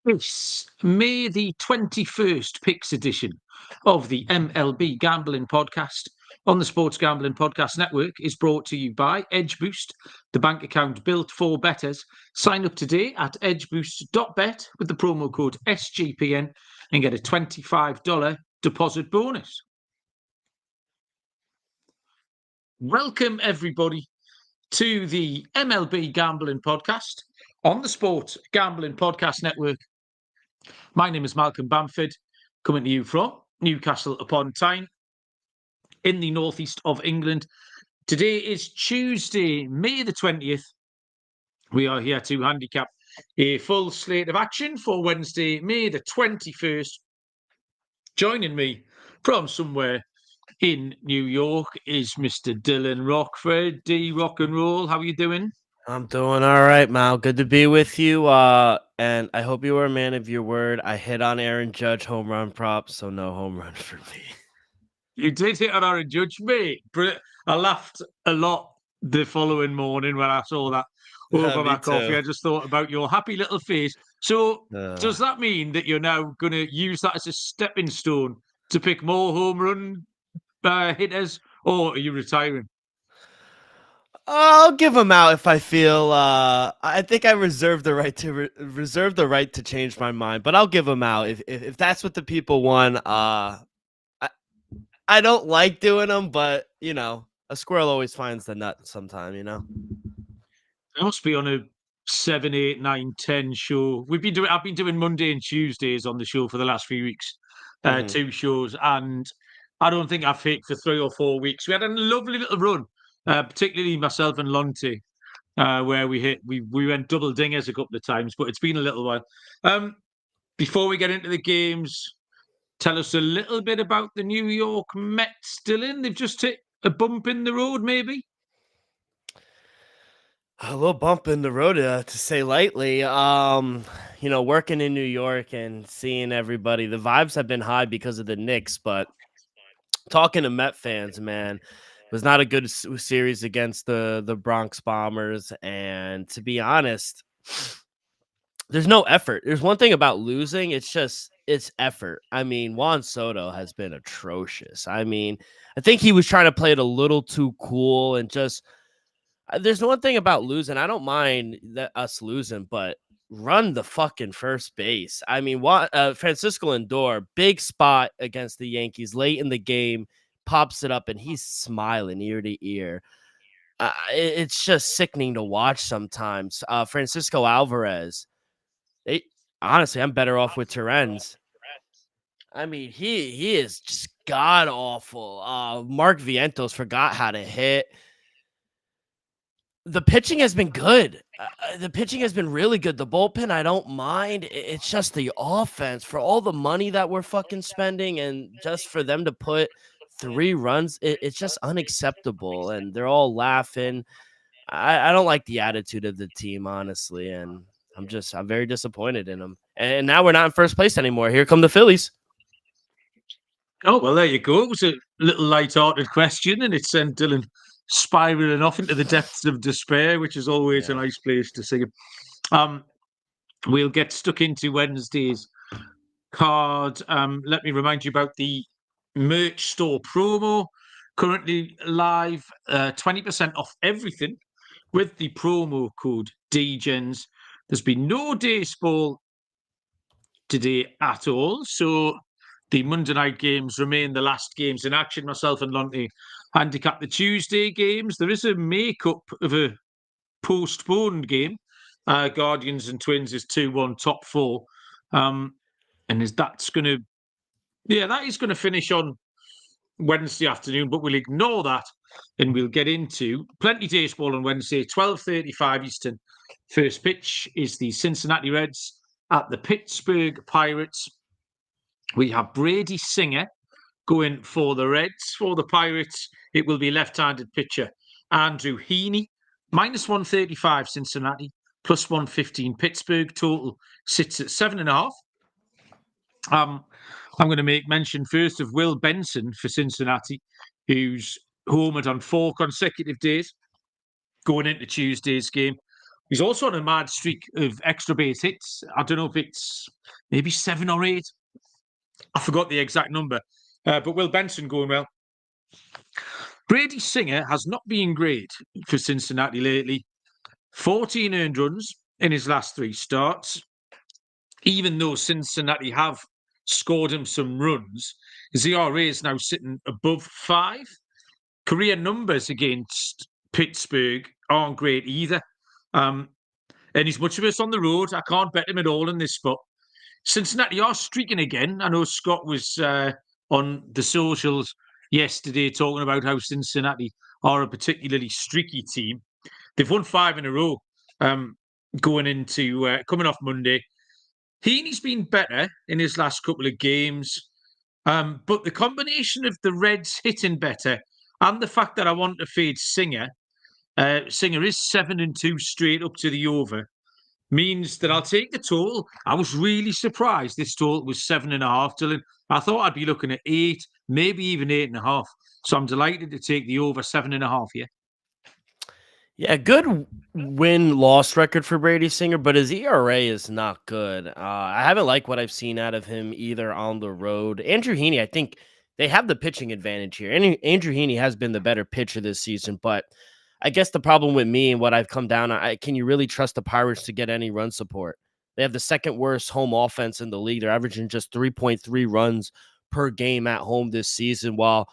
It's May the 21st Picks edition of the MLB Gambling Podcast on the Sports Gambling Podcast Network is brought to you by Edge Boost, the bank account built for bettors. Sign up today at edgeboost.bet with the promo code SGPN and get a $25 deposit bonus. Welcome, everybody, to the MLB Gambling Podcast on the Sports Gambling Podcast Network. My name is Malcolm Bamford, coming to you from Newcastle upon Tyne in the northeast of England. Today is Tuesday, May the 20th. We are here to handicap a full slate of action for Wednesday, May the 21st. Joining me from somewhere in New York is Mr. Dylan Rockford. D Rock and Roll, how are you doing? I'm doing all right, Mal. Good to be with you. And I hope you were a man of your word. I hit on Aaron Judge home run prop, so no home run for me. You did hit on Aaron Judge, mate. I laughed a lot the following morning when I saw that over my coffee. I just thought about your happy little face. So does that mean that you're now going to use that as a stepping stone to pick more home run hitters, or are you retiring? I'll give them out if I feel. I think I reserve the right to change my mind, but I'll give them out if that's what the people want. I don't like doing them, but you know, a squirrel always finds the nut sometime. You know. I must be on a 7, 8, 9, 10 show. I've been doing Monday and Tuesdays on the show for the last few weeks, 2 shows, and I don't think I've hit for 3 or 4 weeks. We had a lovely little run. Particularly myself and Lonte, where we went double dingers a couple of times, but it's been a little while. Before we get into the games, tell us a little bit about the New York Mets, Dylan. They've just hit a bump in the road, maybe? A little bump in the road, to say lightly. Working in New York and seeing everybody, the vibes have been high because of the Knicks, but talking to Met fans, man, it was not a good series against the Bronx Bombers. And to be honest, there's no effort. There's one thing about losing. It's effort. I mean, Juan Soto has been atrocious. I mean, I think he was trying to play it a little too cool and just there's one thing about losing. I don't mind us losing, but run the fucking first base. I mean, Francisco Lindor, big spot against the Yankees late in the game, pops it up and he's smiling ear to ear. It's just sickening to watch sometimes. Francisco Alvarez, honestly, I'm better off with Terrence. I mean, he is just god awful. Mark Vientos forgot how to hit. The pitching has been good. The pitching has been really good. The bullpen, I don't mind. It's just the offense for all the money that we're fucking spending and just for them to put 3 runs, it's just unacceptable. And they're all laughing. I don't like the attitude of the team, honestly. And I'm very disappointed in them. And now we're not in first place anymore. Here come the Phillies. Oh, well, there you go. It was a little light-hearted question, and it sent Dylan spiraling off into the depths of despair, which is always a nice place to see him. We'll get stuck into Wednesday's card. Let me remind you about the merch store promo. Currently live, 20% off everything with the promo code DGENS. There's been no baseball today at all, so the Monday night games remain the last games in action. Myself and Lonte handicap the Tuesday games. There is a makeup of a postponed game. Guardians and Twins is 2-1 top 4. And that is going to finish on Wednesday afternoon, but we'll ignore that and we'll get into plenty of baseball on Wednesday, 12:35 Eastern. First pitch is the Cincinnati Reds at the Pittsburgh Pirates. We have Brady Singer going for the Reds. For the Pirates, it will be left-handed pitcher Andrew Heaney. -135 Cincinnati, +115 Pittsburgh. Total sits at 7.5. I'm going to make mention first of Will Benson for Cincinnati, who's homered on 4 consecutive days going into Tuesday's game. He's also on a mad streak of extra base hits. I don't know if it's maybe 7 or 8. I forgot the exact number. But Will Benson going well. Brady Singer has not been great for Cincinnati lately. 14 earned runs in his last 3 starts. Even though Cincinnati have scored him some runs, his ERA is now sitting above 5. Career numbers against Pittsburgh aren't great either. And he's much worse on the road. I can't bet him at all in this spot. Cincinnati are streaking again. I know Scott was on the socials yesterday talking about how Cincinnati are a particularly streaky team. They've won 5 in a row going into coming off Monday. Heaney's been better in his last couple of games, but the combination of the Reds hitting better and the fact that I want to fade Singer, Singer is 7-2 straight up to the over, means that I'll take the total. I was really surprised this total was 7.5, Dylan. I thought I'd be looking at 8, maybe even 8.5. So I'm delighted to take the over 7.5 here. Yeah, good win-loss record for Brady Singer, but his ERA is not good. I haven't liked what I've seen out of him either on the road. Andrew Heaney, I think they have the pitching advantage here. Andrew Heaney has been the better pitcher this season, but I guess the problem with me and what I've come down on, can you really trust the Pirates to get any run support? They have the second worst home offense in the league. They're averaging just 3.3 runs per game at home this season, while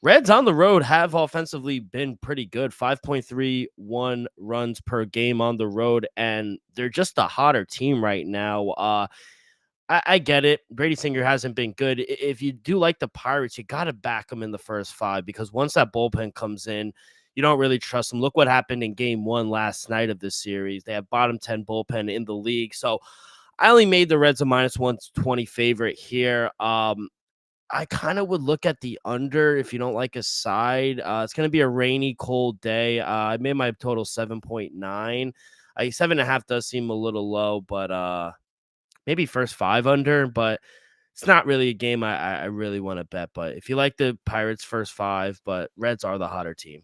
Reds on the road have offensively been pretty good, 5.31 runs per game on the road, and they're just a hotter team right now. I get it. Brady Singer hasn't been good. If you do like the Pirates, you got to back them in the first 5, because once that bullpen comes in, you don't really trust them. Look what happened in game 1 last night of this series. They have bottom 10 bullpen in the league. So I only made the Reds a minus 120 favorite here. I kind of would look at the under if you don't like a side. It's going to be a rainy, cold day. I made my total 7.9. 7.5 does seem a little low, but maybe first 5 under. But it's not really a game I really want to bet. But if you like the Pirates first 5, but Reds are the hotter team.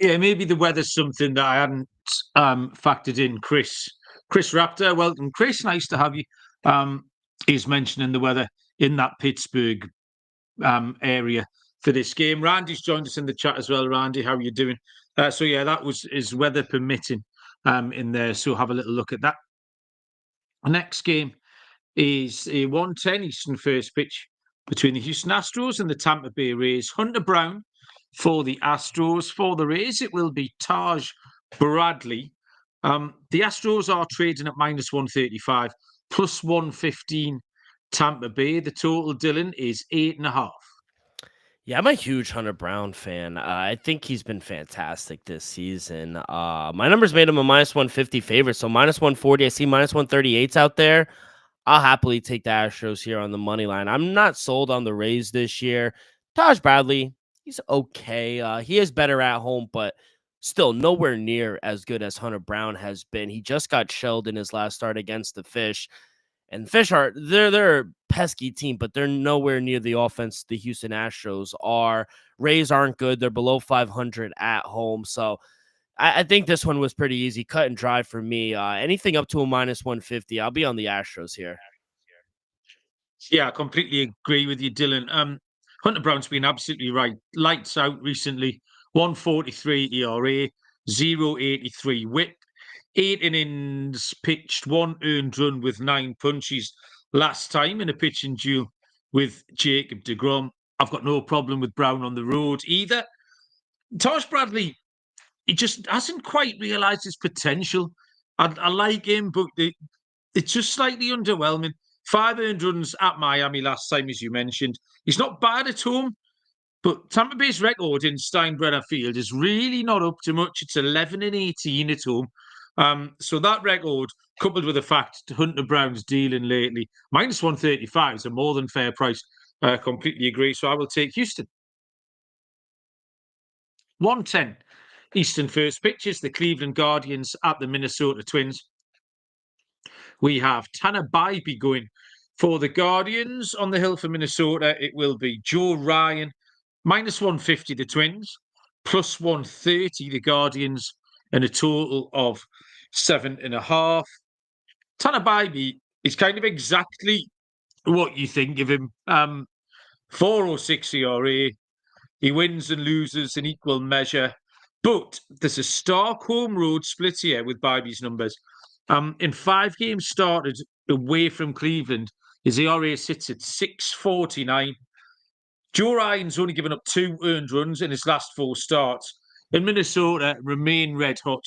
Yeah, maybe the weather's something that I hadn't factored in. Chris Raptor, welcome. Chris, nice to have you. He's mentioning the weather in that Pittsburgh area for this game. Randy's joined us in the chat as well. Randy, how are you doing? So yeah, that was his weather permitting in there. So have a little look at that. The next game is a 1:10 Eastern first pitch between the Houston Astros and the Tampa Bay Rays. Hunter Brown for the Astros. For the Rays, it will be Taj Bradley. The Astros are trading at minus 135, plus 115 Tampa Bay. The total, Dylan, is 8.5. Yeah, I'm a huge Hunter Brown fan. I think he's been fantastic this season. My numbers made him a minus 150 favorite, so minus 140. I see minus 138s out there. I'll happily take the Astros here on the money line. I'm not sold on the Rays this year. Taj Bradley, he's okay. He is better at home, but still nowhere near as good as Hunter Brown has been. He just got shelled in his last start against the Fish. And the Fish they're a pesky team, but they're nowhere near the offense the Houston Astros are. Rays aren't good. They're below 500 at home. So I think this one was pretty easy, cut and dry for me. Anything up to a minus 150, I'll be on the Astros here. Yeah, I completely agree with you, Dylan. Hunter Brown's been absolutely right. Lights out recently. 143 ERA, 0.83 whip. 8 innings pitched, 1 earned run with 9 punches last time in a pitching duel with Jacob deGrom. I've got no problem with Brown on the road either. Taj Bradley, he just hasn't quite realised his potential. I like him, but it's just slightly underwhelming. 5 earned runs at Miami last time, as you mentioned. He's not bad at home, but Tampa Bay's record in Steinbrenner Field is really not up to much. It's 11-18 at home. So that record, coupled with the fact Hunter Brown's dealing lately, minus 135 is a more than fair price. Completely agree. So I will take Houston. 1:10 Eastern first pitch is the Cleveland Guardians at the Minnesota Twins. We have Tanner Bybee going for the Guardians. On the hill for Minnesota, it will be Joe Ryan, minus 150 the Twins, plus 130 the Guardians. and a total of 7.5. Tanner Bybee is kind of exactly what you think of him. 406 ERA. He wins and loses in equal measure. But there's a stark home road split here with Bybee's numbers. In 5 games started away from Cleveland, his ERA sits at 6.49. Joe Ryan's only given up 2 earned runs in his last 4 starts. In Minnesota, remain red hot.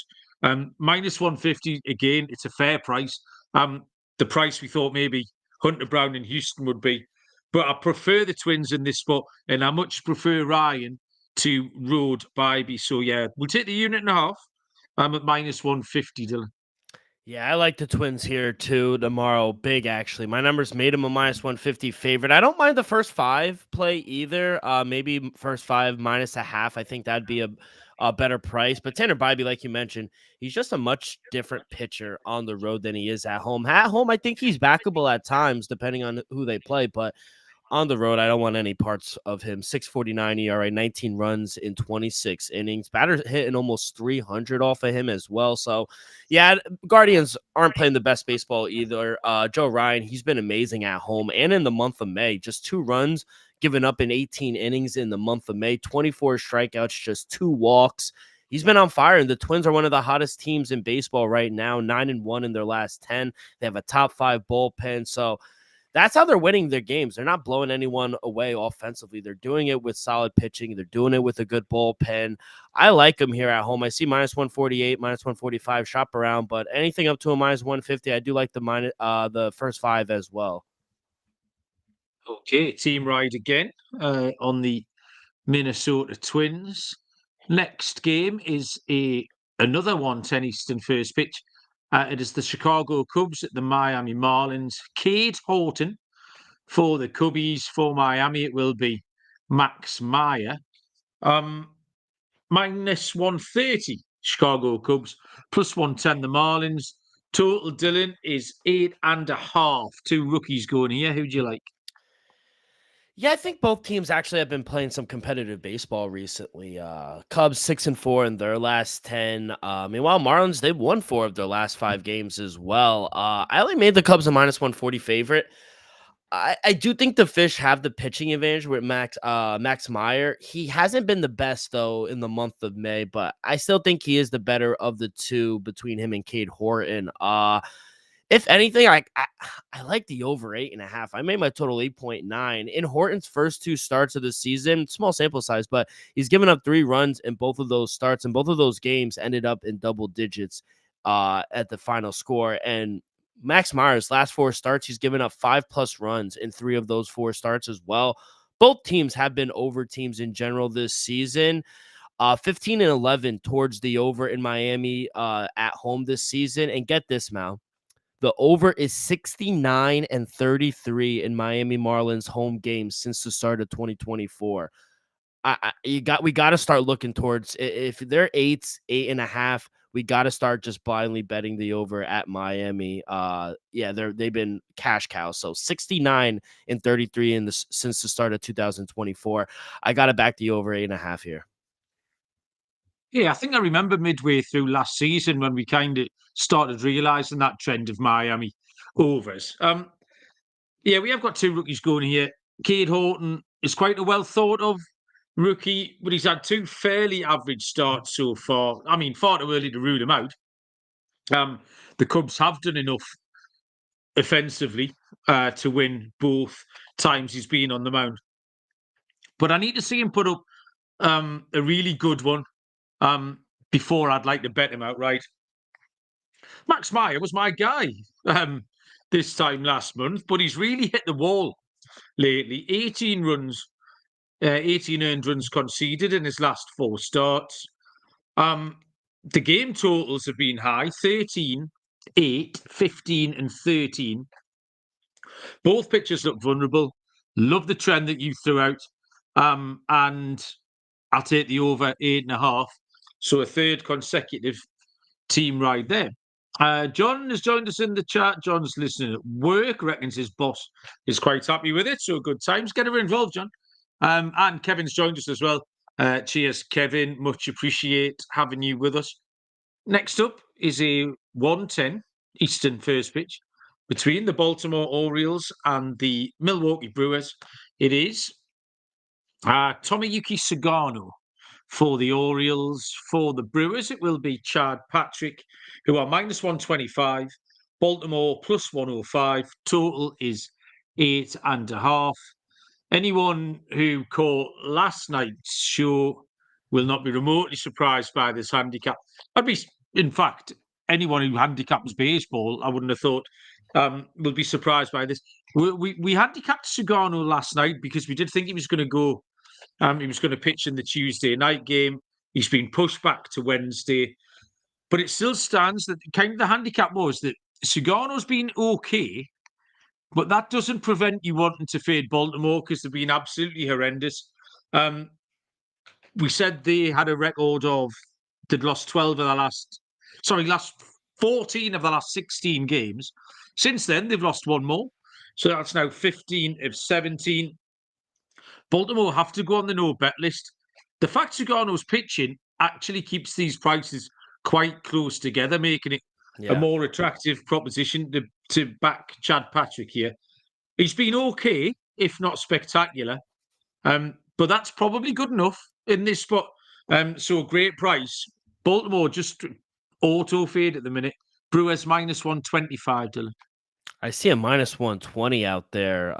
Minus 150 again. It's a fair price. The price we thought maybe Hunter Brown in Houston would be. But I prefer the Twins in this spot, and I much prefer Ryan to road Bybee. So yeah, we'll take the 1.5. I'm at minus 150, Dylan. Yeah, I like the Twins here too tomorrow. Big, actually. My numbers made him a minus 150 favorite. I don't mind the first 5 play either. Maybe first 5 minus a half. I think that'd be a better price. But Tanner Bybee, like you mentioned, he's just a much different pitcher on the road than he is at home. At home, I think he's backable at times, depending on who they play. But on the road, I don't want any parts of him. 6.49 ERA, 19 runs in 26 innings. Batters hitting almost 300 off of him as well. So, yeah, Guardians aren't playing the best baseball either. Joe Ryan, he's been amazing at home and in the month of May. Just 2 runs given up in 18 innings in the month of May. 24 strikeouts, just 2 walks. He's been on fire, and the Twins are one of the hottest teams in baseball right now. 9-1 in their last 10. They have a top 5 bullpen. So, that's how they're winning their games. They're not blowing anyone away offensively. They're doing it with solid pitching. They're doing it with a good bullpen. I like them here at home. I see minus 148, minus 145 shop around, but anything up to a minus 150, I do like the first 5 as well. Okay, team ride again on the Minnesota Twins. Next game is another 1:10 Eastern first pitch. It is the Chicago Cubs at the Miami Marlins. Cade Horton for the Cubbies. For Miami, it will be Max Meyer. Minus 130 Chicago Cubs, plus 110 the Marlins. Total, Dylan, is 8.5. 2 rookies going here. Who do you like? Yeah, I think both teams actually have been playing some competitive baseball recently. Cubs 6-4 in their last 10. Meanwhile, Marlins, they've won 4 of their last 5 games as well. I only made the Cubs a minus 140 favorite. I do think the Fish have the pitching advantage with Max Meyer. He hasn't been the best, though, in the month of May, but I still think he is the better of the 2 between him and Cade Horton. If anything, I like the over 8.5. I made my total 8.9. In Horton's first 2 starts of the season, small sample size, but he's given up 3 runs in both of those starts, and both of those games ended up in double digits at the final score. And Max Meyer's last 4 starts, he's given up 5+ runs in 3 of those 4 starts as well. Both teams have been over teams in general this season. 15-11 towards the over in Miami at home this season. And get this, Mal. The over is 69-33 in Miami Marlins home games since the start of 2024. We got to start looking towards, if they're 8.5. We got to start just blindly betting the over at Miami. They've been cash cows. So 69-33 since the start of 2024. I got to back the over 8.5 here. Yeah, I think I remember midway through last season when we kind of started realising that trend of Miami overs. We have got 2 rookies going here. Cade Horton is quite a well thought of rookie, but he's had 2 fairly average starts so far. I mean, far too early to rule him out. The Cubs have done enough offensively to win both times he's been on the mound. But I need to see him put up a really good one before I'd like to bet him outright. Max Meyer was my guy this time last month, but he's really hit the wall lately. 18 runs, 18 earned runs conceded in his last 4 starts. The game totals have been high, 13, 8, 15 and 13. Both pitchers look vulnerable. Love the trend that you threw out. And I'll take the over 8.5. So a 3rd consecutive team ride there. John has joined us in the chat. John's listening at work, reckons his boss is quite happy with it. So good times. Get her involved, John. And Kevin's joined us as well. Cheers, Kevin. Much appreciate having you with us. Next up is a 1:10 Eastern first pitch between the Baltimore Orioles and the Milwaukee Brewers. It is Tomoyuki Sugano for the Orioles. For the Brewers, it will be Chad Patrick, who are -125. Baltimore +105. Total is 8.5. Anyone who caught last night's show will not be remotely surprised by this handicap. In fact, anyone who handicaps baseball, I wouldn't have thought, will be surprised by this. We handicapped Sugano last night because we did think he was going to go. He was going to pitch in the Tuesday night game. He's been pushed back to Wednesday, but it still stands that kind of the handicap was that Sugano's been okay, but that doesn't prevent you wanting to fade Baltimore because they've been absolutely horrendous. We said they had a record of they'd lost last 14 of the last 16 games. Since then, they've lost one more. So that's now 15 of 17. Baltimore have to go on the no-bet list. The fact Sugano's pitching actually keeps these prices quite close together, making it a more attractive proposition to back Chad Patrick here. He's been okay, if not spectacular, but that's probably good enough in this spot. So great price. Baltimore just auto fade at the minute. Brewers -125, Dylan. I see a -120 out there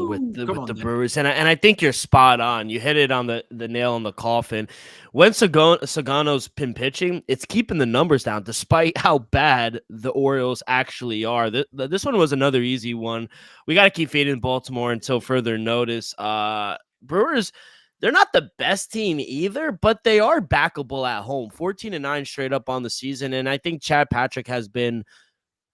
with the then. Brewers, and I think you're spot on. You hit it on the nail on the coffin. When Sugano's been pitching, it's keeping the numbers down, despite how bad the Orioles actually are. This one was another easy one. We got to keep fading Baltimore until further notice. Brewers, they're not the best team either, but they are backable at home. 14-9 straight up on the season, and I think Chad Patrick has been.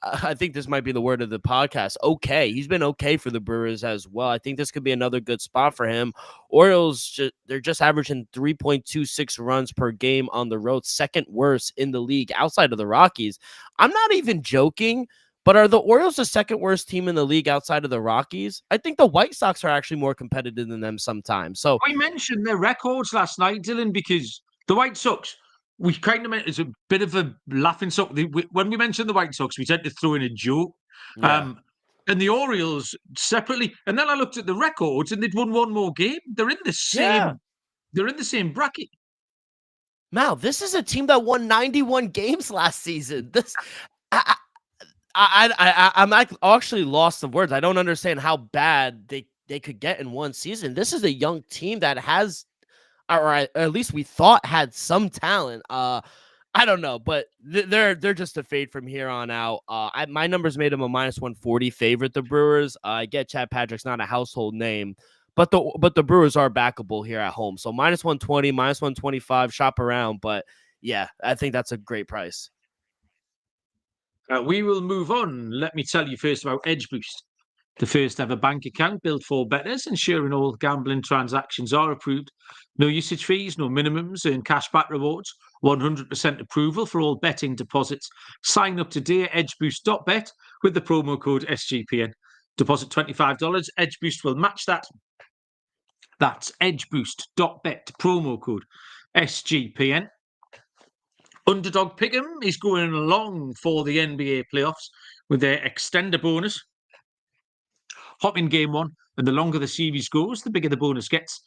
I think this might be the word of the podcast. Okay. He's been okay for the Brewers as well. I think this could be another good spot for him. Orioles, they're just averaging 3.26 runs per game on the road, second worst in the league outside of the Rockies. I'm not even joking, but are the Orioles the second worst team in the league outside of the Rockies? I think the White Sox are actually more competitive than them sometimes. So I mentioned their records last night, Dylan, because the White Sox, we kind of meant it's a bit of a laughing stock. When we mentioned the White Sox, we tend to throw in a joke. And the Orioles separately. And then I looked at the records and they'd won one more game. They're in the same. They're in the same bracket. Mal, this is a team that won 91 games last season. I'm actually lost of words. I don't understand how bad they could get in one season. This is a young team that has, or at least we thought had some talent. I don't know, but they're just a fade from here on out. My numbers made them a -140 favorite. The Brewers. I get Chad Patrick's not a household name, but the Brewers are backable here at home. So -120, -125, shop around. But yeah, I think that's a great price. We will move on. Let me tell you first about Edge Boost, the first ever bank account built for bettors, ensuring all gambling transactions are approved. No usage fees, no minimums, earn cashback rewards, 100% approval for all betting deposits. Sign up today at edgeboost.bet with the promo code SGPN. Deposit $25. Edge Boost will match that. That's edgeboost.bet, promo code SGPN. Underdog Pick'em is going along for the NBA playoffs with their extender bonus. Hop in game one, and the longer the series goes, the bigger the bonus gets.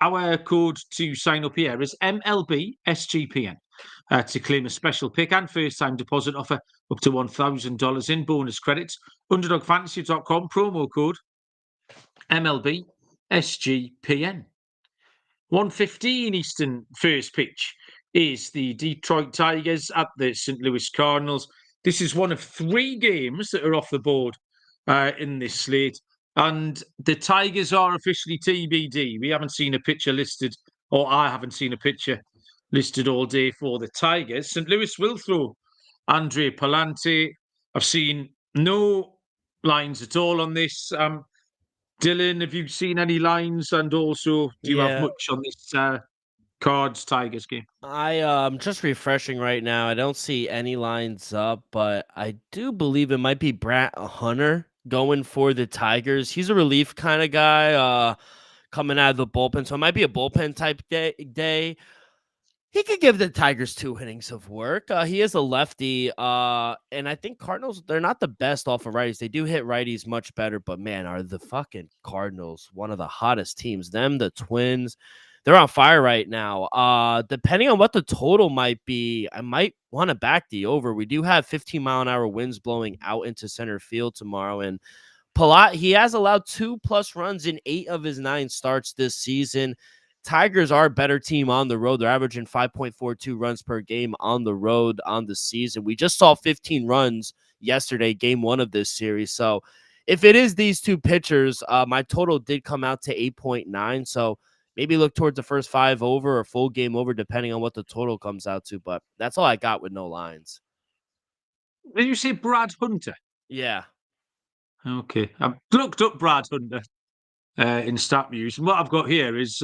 Our code to sign up here is MLB SGPN to claim a special pick and first-time deposit offer up to $1,000 in bonus credits. UnderdogFantasy.com, promo code MLB SGPN. 1:15 Eastern first pitch is the Detroit Tigers at the St. Louis Cardinals. This is one of three games that are off the board in this slate. And the Tigers are officially TBD. We haven't seen a picture listed, or I haven't seen a picture listed all day for the Tigers. St. Louis will throw Andre Palante. I've seen no lines at all on this. Dylan, have you seen any lines? And also, do you have much on this Cards Tigers game? I'm just refreshing right now. I don't see any lines up, but I do believe it might be Brett Hunter going for the Tigers. He's a relief kind of guy, coming out of the bullpen, so it might be a bullpen type day. He could give the Tigers 2 innings of work. He is a lefty, and I think Cardinals, they're not the best off of righties. They do hit righties much better, but man, are the fucking Cardinals one of the hottest teams. Them, the Twins, they're on fire right now. Depending on what the total might be, I might want to back the over. We do have 15-mile-an-hour winds blowing out into center field tomorrow, and Palat, he has allowed 2+ runs in 8 of his 9 starts this season. Tigers are a better team on the road. They're averaging 5.42 runs per game on the road on the season. We just saw 15 runs yesterday, game 1 of this series. So if it is these two pitchers, my total did come out to 8.9. So maybe look towards the first 5 over or full game over, depending on what the total comes out to. But that's all I got with no lines. Did you say Brad Hunter? Yeah. Okay. I've looked up Brad Hunter in StatMuse. And what I've got here is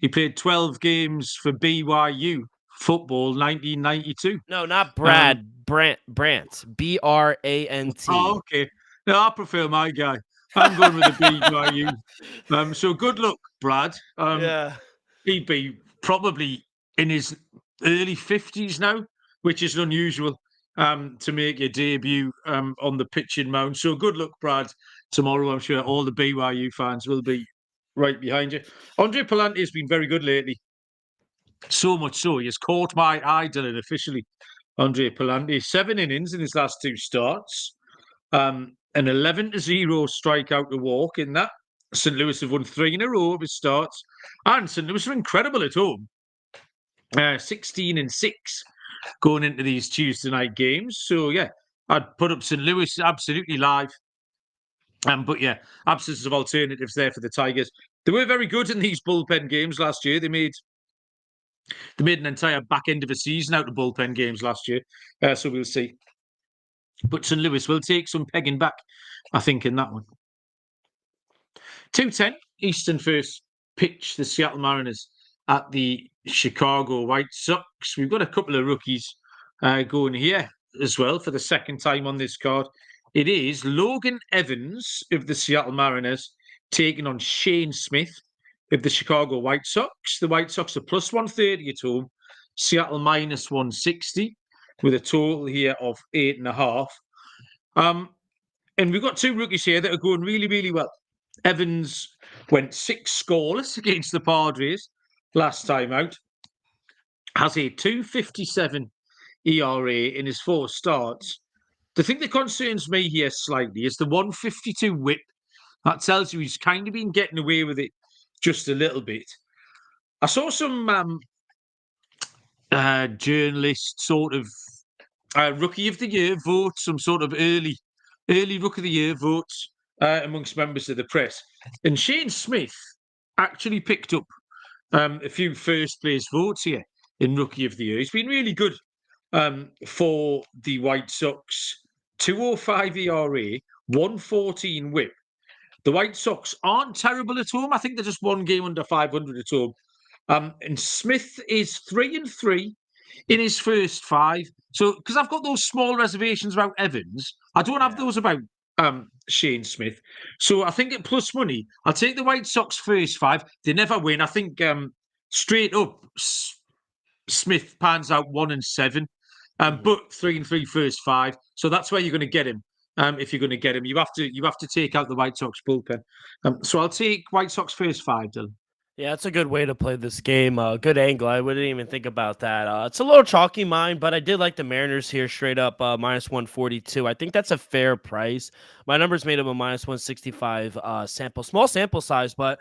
he played 12 games for BYU football, 1992. No, not Brad. Brant. B-R-A-N-T. Oh, okay. No, I prefer my guy. I'm going with the BYU. So good luck, Brad. Yeah. He'd be probably in his early 50s now, which is unusual to make your debut on the pitching mound. So good luck, Brad, tomorrow. I'm sure all the BYU fans will be right behind you. Andre Palante has been very good lately. So much so, he has caught my eye, Dylan, officially. Andre Palante, 7 innings in his last 2 starts. An 11-0 strikeout to walk in that. St. Louis have won 3 in a row of his starts. And St. Louis are incredible at home. 16-6 going into these Tuesday night games. So, yeah, I'd put up St. Louis absolutely live. But, yeah, absence of alternatives there for the Tigers. They were very good in these bullpen games last year. They made an entire back end of a season out of bullpen games last year. So we'll see. But St. Louis will take some pegging back, I think, in that one. 2:10 Eastern first pitch, the Seattle Mariners at the Chicago White Sox. We've got a couple of rookies going here as well for the second time on this card. It is Logan Evans of the Seattle Mariners taking on Shane Smith of the Chicago White Sox. The White Sox are plus 130 at home, Seattle minus 160 with a total here of 8.5. And we've got 2 rookies here that are going really, really well. Evans went 6 scoreless against the Padres last time out. Has a 2.57 ERA in his 4 starts. The thing that concerns me here slightly is the 152 whip. That tells you he's kind of been getting away with it just a little bit. I saw some journalists sort of Rookie of the Year votes, some sort of early Rookie of the Year votes amongst members of the press. And Shane Smith actually picked up a few first place votes here in Rookie of the Year. He's been really good for the White Sox. 2.05 ERA, 1.14 whip. The White Sox aren't terrible at home. I think they're just 1 game under 500 at home. And Smith is 3-3 in his first 5. So, because I've got those small reservations about Evans, I don't have those about Shane Smith. So I think at plus money, I'll take the White Sox first 5. They never win. I think straight up, Smith pans out 1-7. But 3-3 first 5. So that's where you're going to get him. If you're going to get him, you have to take out the White Sox bullpen. So I'll take White Sox first 5, Dylan. Yeah, that's a good way to play this game. Good angle. I wouldn't even think about that. It's a little chalky mine, but I did like the Mariners here straight up minus 142. I think that's a fair price. My number's made up of minus 165 small sample size, but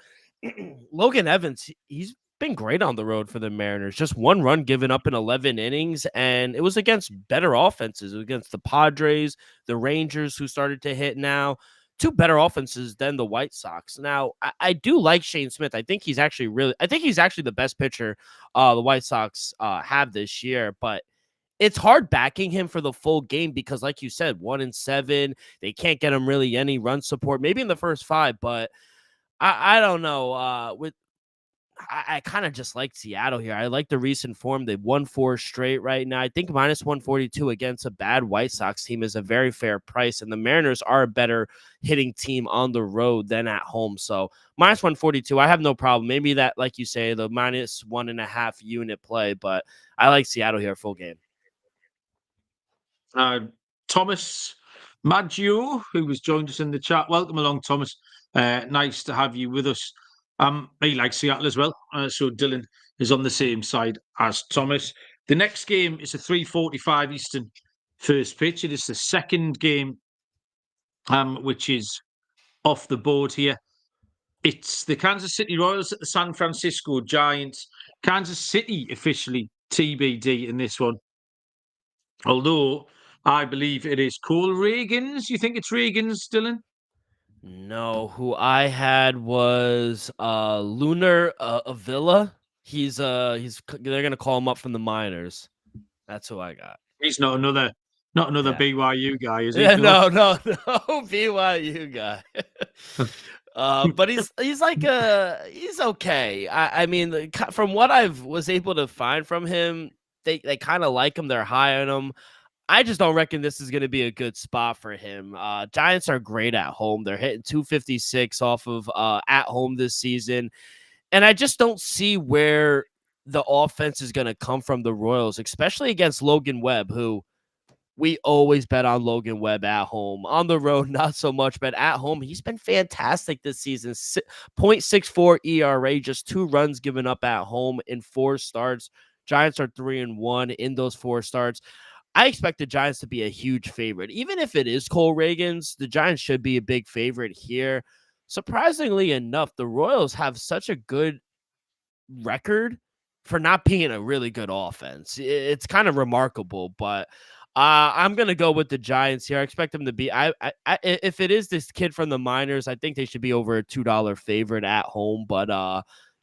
Logan Evans, he's been great on the road for the Mariners. Just 1 run given up in 11 innings, and it was against better offenses. It was against the Padres, the Rangers, who started to hit now. 2 better offenses than the White Sox. Now, I do like Shane Smith. I think he's actually the best pitcher the White Sox have this year, but it's hard backing him for the full game because, like you said, 1-7, they can't get him really any run support, maybe in the first 5, but I don't know. I kind of just like Seattle here. I like the recent form. They've won 4 straight right now. I think minus 142 against a bad White Sox team is a very fair price, and the Mariners are a better hitting team on the road than at home. So minus 142, I have no problem. Maybe that, like you say, the minus 1.5 unit play, but I like Seattle here full game. Thomas Maggio, who has joined us in the chat. Welcome along, Thomas. Nice to have you with us. He likes Seattle as well. So Dylan is on the same side as Thomas. The next game is a 3:45 Eastern first pitch. It is the second game, which is off the board here. It's the Kansas City Royals at the San Francisco Giants. Kansas City officially TBD in this one. Although I believe it is Cole Reagans. You think it's Reagans, Dylan? No, who I had was Lunar Avila. They're gonna call him up from the minors. That's who I got. He's not another BYU guy, is he? Yeah, no, BYU guy. But he's like he's okay. I mean, from what I've was able to find from him, they kind of like him. They're high on him. I just don't reckon this is going to be a good spot for him. Giants are great at home. They're hitting 256 off of at home this season. And I just don't see where the offense is going to come from the Royals, especially against Logan Webb, who we always bet on Logan Webb at home. On the road, not so much, but at home, he's been fantastic this season. 0.64 ERA, just 2 runs given up at home in 4 starts. Giants are 3-1 in those 4 starts. I expect the Giants to be a huge favorite. Even if it is Cole Reagans, the Giants should be a big favorite here. Surprisingly enough, the Royals have such a good record for not being a really good offense. It's kind of remarkable, but I'm going to go with the Giants here. I expect them to be, if it is this kid from the minors, I think they should be over a $2 favorite at home. But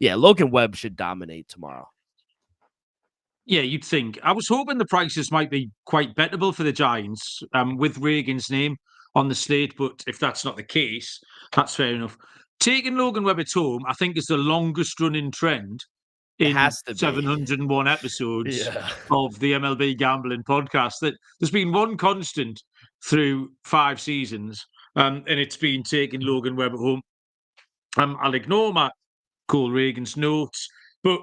yeah, Logan Webb should dominate tomorrow. Yeah, you'd think. I was hoping the prices might be quite bettable for the Giants with Reagan's name on the slate, but if that's not the case, that's fair enough. Taking Logan Webb at home, I think, is the longest running trend in 701 episodes of the MLB Gambling Podcast. That there's been one constant through 5 seasons, and it's been taking Logan Webb at home. I'll ignore my Cole Reagans notes, but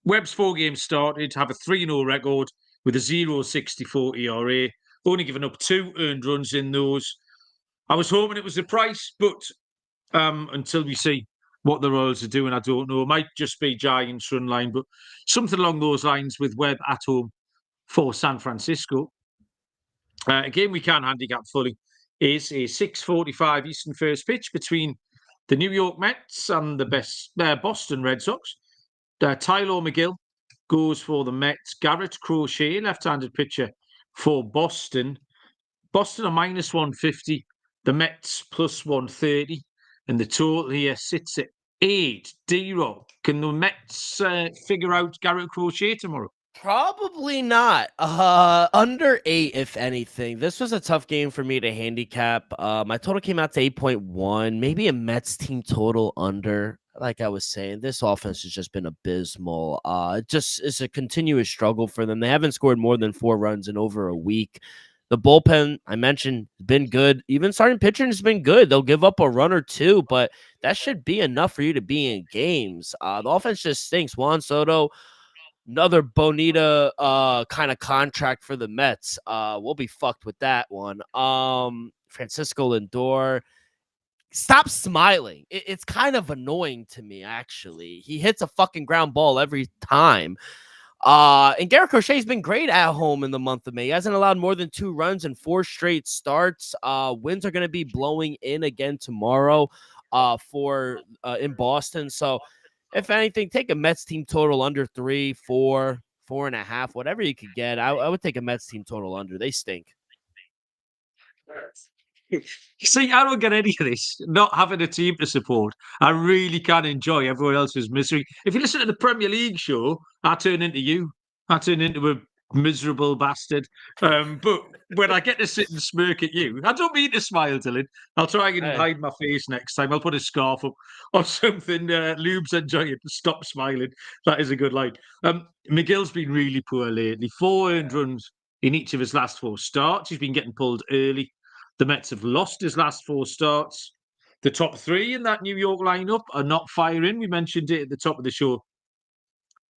Webb's 4 games started, have a 3-0 record with a 0.64 ERA, only given up 2 earned runs in those. I was hoping it was the price, but until we see what the Royals are doing, I don't know. It might just be Giants run line, but something along those lines with Webb at home for San Francisco. A game we can handicap fully is a 6:45 Eastern first pitch between the New York Mets and the Boston Red Sox. Tyler McGill goes for the Mets. Garrett Crochet, left-handed pitcher for Boston. Boston are minus 150. The Mets plus 130. And the total here sits at 8. D-Rock, can the Mets figure out Garrett Crochet tomorrow? Probably not. Under 8, if anything. This was a tough game for me to handicap. My total came out to 8.1. Maybe a Mets team total under. Like I was saying, this offense has just been abysmal. It's a continuous struggle for them. They haven't scored more than 4 runs in over a week. The bullpen, I mentioned, has been good. Even starting pitching has been good. They'll give up a run or 2, but that should be enough for you to be in games. The offense just stinks. Juan Soto, another Bonita kind of contract for the Mets. We'll be fucked with that one. Francisco Lindor. Stop smiling. It's kind of annoying to me, actually. He hits a fucking ground ball every time. And Garrett Crochet's been great at home in the month of May. He hasn't allowed more than 2 runs in 4 straight starts. Winds are going to be blowing in again tomorrow in Boston. So, if anything, take a Mets team total under 3, 4, 4.5, whatever you could get. I would take a Mets team total under. They stink. See, I don't get any of this. Not having a team to support, I really can enjoy everyone else's misery. If you listen to the Premier League show, I turn into you. I turn into miserable bastard. But when I get to sit and smirk at you, I don't mean to smile, Dylan. I'll try and Hey. hide my face next time. I'll put a scarf up or something. Lube's enjoy it. Stop smiling. That is a good line. McGill's been really poor lately. 4 earned runs in each of his last 4 starts. He's been getting pulled early. The Mets have lost his last 4 starts. The top 3 in that New York lineup are not firing. We mentioned it at the top of the show.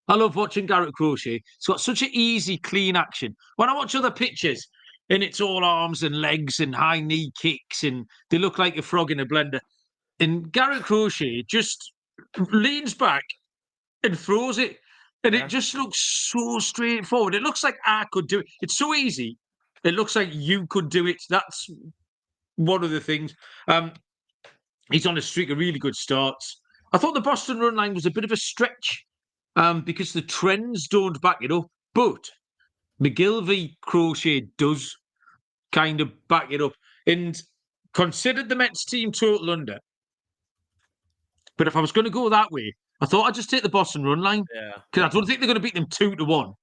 I love watching Garrett Crochet. It's got such an easy, clean action. When I watch other pitches, and it's all arms and legs and high knee kicks, and they look like a frog in a blender. And Garrett Crochet just leans back and throws it, and it just looks so straightforward. It looks like I could do it. It's so easy. It looks like you could do it. That's one of the things. He's on a streak of really good starts. I thought the Boston run line was a bit of a stretch. Because the trends don't back it up. But McGill v. Crochet does kind of back it up. And considered the Mets team total under. But if I was going to go that way, I thought I'd just take the Boston run line. Because I don't think they're going to beat them 2-1.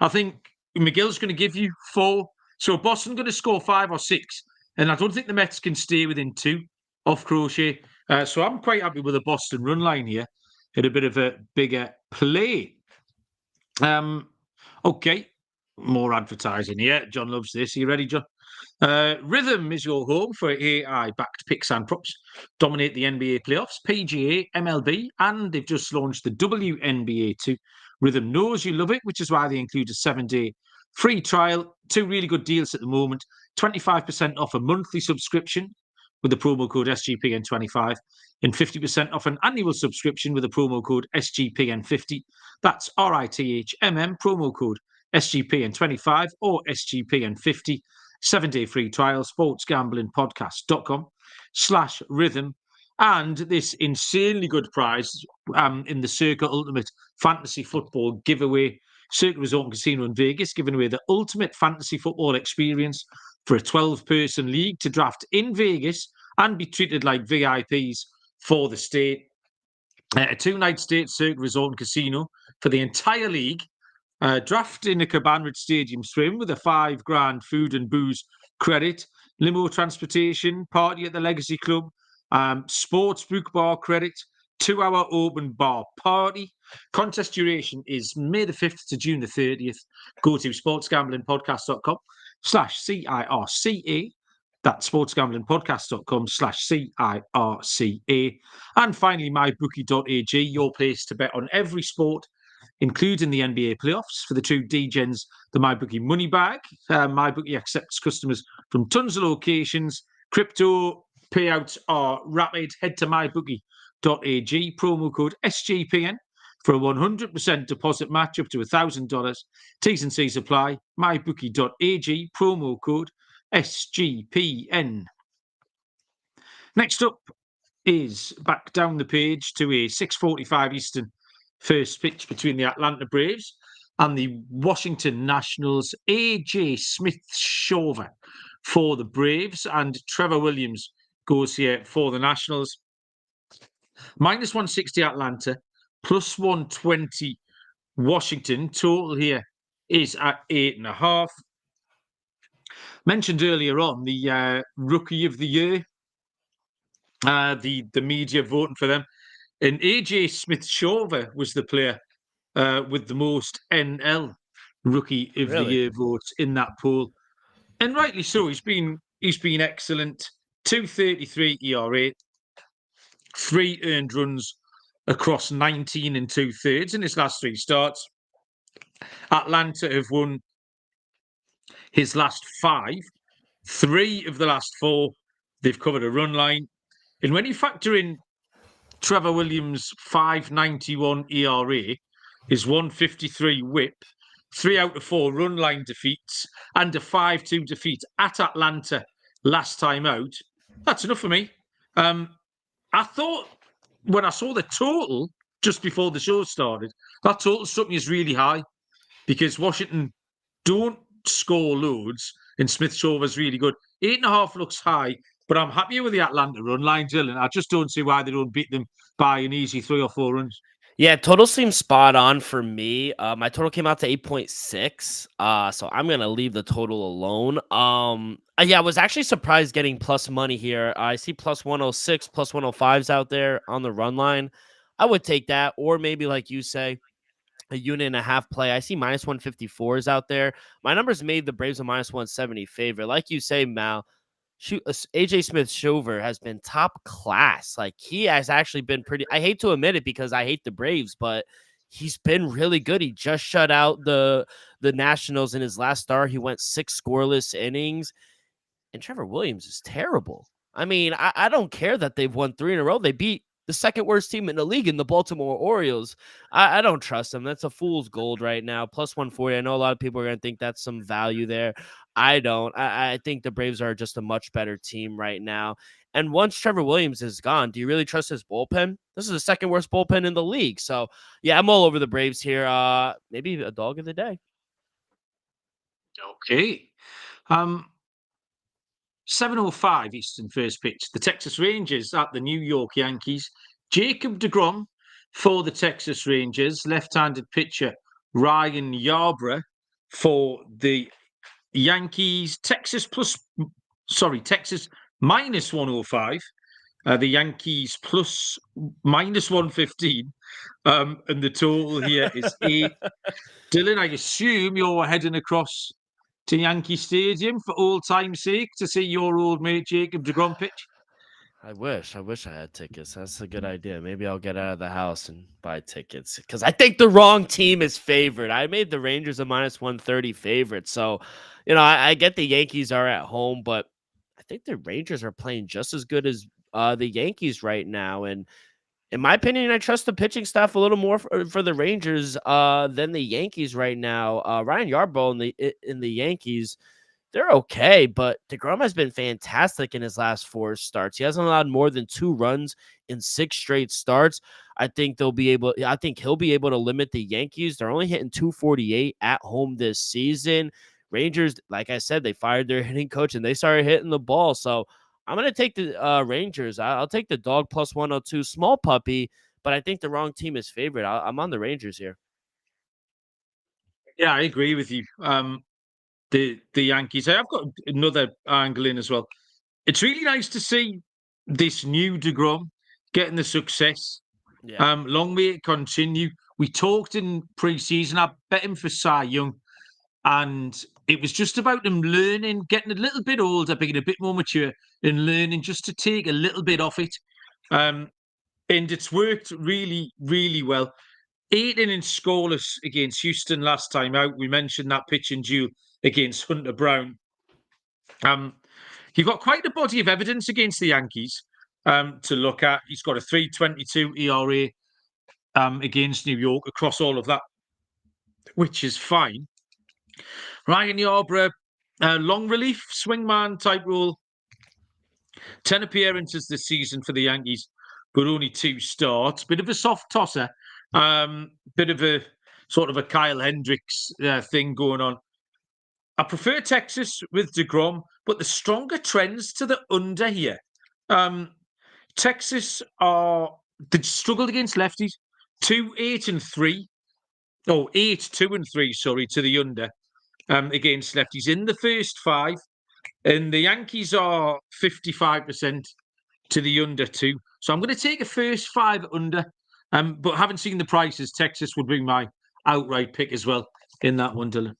I think McGill's going to give you 4. So Boston going to score 5 or 6. And I don't think the Mets can stay within 2 off Crochet. So I'm quite happy with the Boston run line here. At a bit of a bigger play. Okay, more advertising here. John loves this. Are you ready, John? Rhythm is your home for AI-backed picks and props. Dominate the NBA playoffs, PGA, MLB, and they've just launched the WNBA too. Rhythm knows you love it, which is why they include a 7-day free trial. 2 really good deals at the moment. 25% off a monthly subscription with the promo code SGPN25 and 50% off an annual subscription with the promo code SGPN50. That's RITHMM, promo code SGPN25 or SGPN50. 7-day free trial, sportsgamblingpodcast.com/rhythm. And this insanely good prize in the Circa Ultimate Fantasy Football giveaway. Circa Resort and Casino in Vegas, giving away the ultimate fantasy football experience for a 12-person league to draft in Vegas and be treated like VIPs for the state. A 2-night stay at Circa Resort and Casino for the entire league. Draft in a Cabanrich Stadium swim with a $5,000 food and booze credit. Limo transportation, party at the Legacy Club, sports book bar credit, 2-hour open bar party. Contest duration is May the 5th to June the 30th. Go to sportsgamblingpodcast.com/CIRCA. That's sportsgamblingpodcast.com/CIRCA. And finally, mybookie.ag, your place to bet on every sport, including the NBA playoffs. For the true DGens, the MyBookie money bag. MyBookie accepts customers from tons of locations. Crypto payouts are rapid. Head to mybookie.ag, promo code SGPN for a 100% deposit match up to $1,000. T's and C's apply. mybookie.ag, promo code SGPN. Next up is back down the page to a 6:45 Eastern first pitch between the Atlanta Braves and the Washington Nationals. AJ Smith-Shawver for the Braves and Trevor Williams goes here for the Nationals. -160 Atlanta, +120 Washington. Total here is at 8.5. Mentioned earlier on the Rookie of the Year, the media voting for them. And AJ Smith-Shawver was the player with the most NL Rookie of the Year votes in that poll, and rightly so. He's been excellent. 2.33 ERA, 3 earned runs across 19 2/3 in his last 3 starts. Atlanta have won his last 5. 3 of the last 4 they've covered a run line, and when you factor in Trevor Williams' 5.91 ERA, his 1.53 WHIP, 3 out of 4 run line defeats, and a 5-2 defeat at Atlanta last time out, that's enough for me. I thought when I saw the total just before the show started, that total struck me as really high because Washington don't score loads and Smith-Shawver's really good. 8.5 looks high, but I'm happier with the Atlanta run line, Dylan. I just don't see why they don't beat them by an easy 3 or 4 runs. Yeah, total seems spot on for me. My total came out to 8.6. So I'm gonna leave the total alone. Yeah, I was actually surprised getting plus money here. I see plus 106, plus 105s out there on the run line. I would take that, or maybe like you say, a unit and a half play. I see minus 154s out there. My numbers made the Braves a minus 170 favorite. Like you say, Mal, AJ Smith Shover has been top class. Like he has actually been pretty. I hate to admit it because I hate the Braves, but he's been really good. He just shut out the Nationals in his last start. He went 6 scoreless innings, and Trevor Williams is terrible. I mean, I don't care that they've won 3 in a row. They beat the second worst team in the league in the Baltimore Orioles. I don't trust them. That's a fool's gold right now. Plus 140. I know a lot of people are going to think that's some value there. I don't. I think the Braves are just a much better team right now. And once Trevor Williams is gone, do you really trust his bullpen? This is the second worst bullpen in the league. So, yeah, I'm all over the Braves here. Maybe a dog of the day. Okay. 7:05 Eastern first pitch. The Texas Rangers at the New York Yankees. Jacob deGrom for the Texas Rangers. Left-handed pitcher Ryan Yarbrough for the Yankees. Texas minus 105. The Yankees plus minus 115. And the total here is 8. Dylan, I assume you're heading across to Yankee Stadium for old time's sake to see your old mate Jacob deGrom pitch? I wish I had tickets. That's a good idea. Maybe I'll get out of the house and buy tickets because I think the wrong team is favored. I made the Rangers a minus 130 favorite. So, I get the Yankees are at home, but I think the Rangers are playing just as good as the Yankees right now. And in my opinion, I trust the pitching staff a little more for the Rangers than the Yankees right now. Ryan Yarbrough in the Yankees, they're okay, but DeGrom has been fantastic in his last 4 starts. He hasn't allowed more than 2 runs in 6 straight starts. I think he'll be able to limit the Yankees. They're only hitting 248 at home this season. Rangers, like I said, they fired their hitting coach and they started hitting the ball. So I'm going to take the Rangers. I'll take the dog plus 102, small puppy, but I think the wrong team is favorite. I'm on the Rangers here. Yeah, I agree with you. The Yankees. I've got another angle in as well. It's really nice to see this new deGrom getting the success. Yeah. Long may it continue. We talked in pre-season. I bet him for Cy Young, and it was just about him learning, getting a little bit older, being a bit more mature, and learning just to take a little bit off it. And it's worked really, really well. 8 innings scoreless against Houston last time out. We mentioned that pitching duel against Hunter Brown. You've got quite a body of evidence against the Yankees to look at. He's got a 3.22 ERA against New York across all of that, which is fine. Ryan Yarbrough, long relief, swingman type role. 10 appearances this season for the Yankees, but only 2 starts. Bit of a soft tosser. Bit of a sort of a Kyle Hendricks thing going on. I prefer Texas with deGrom, but the stronger trends to the under here. Texas they struggled against lefties. 2-8-3. Oh, 8-2-3, sorry, to the under against lefties in the first 5. And the Yankees are 55% to the under 2. So I'm going to take a first 5 under. But haven't seen the prices. Texas would be my outright pick as well in that one, Dylan.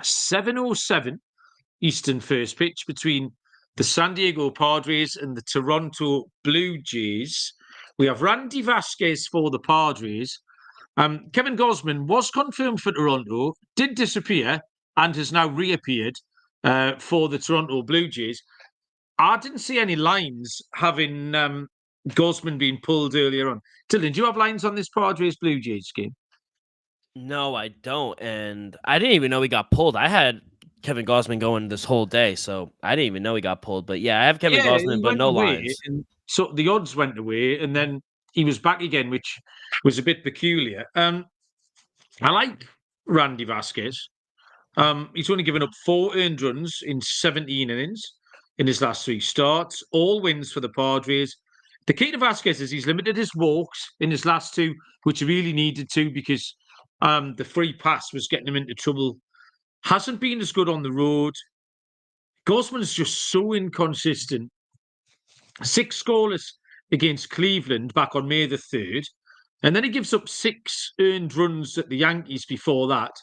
7:07 Eastern first pitch between the San Diego Padres and the Toronto Blue Jays. We have Randy Vasquez for the Padres. Kevin Gausman was confirmed for Toronto, did disappear, and has now reappeared for the Toronto Blue Jays. I didn't see any lines having Gausman being pulled earlier on. Dylan, do you have lines on this Padres Blue Jays game? No, I don't. And I didn't even know he got pulled. I had Kevin Gausman going this whole day, so I didn't even know he got pulled. But yeah, I have Kevin Gausman, he but went no away, lines. and so the odds went away, and then he was back again, which was a bit peculiar. I like Randy Vasquez. He's only given up 4 earned runs in 17 innings in his last 3 starts. All wins for the Padres. The key to Vasquez is he's limited his walks in his last two, which he really needed to because the free pass was getting him into trouble. Hasn't been as good on the road. Gosman's just so inconsistent. 6 scoreless against Cleveland back on May the 3rd. And then he gives up 6 earned runs at the Yankees before that.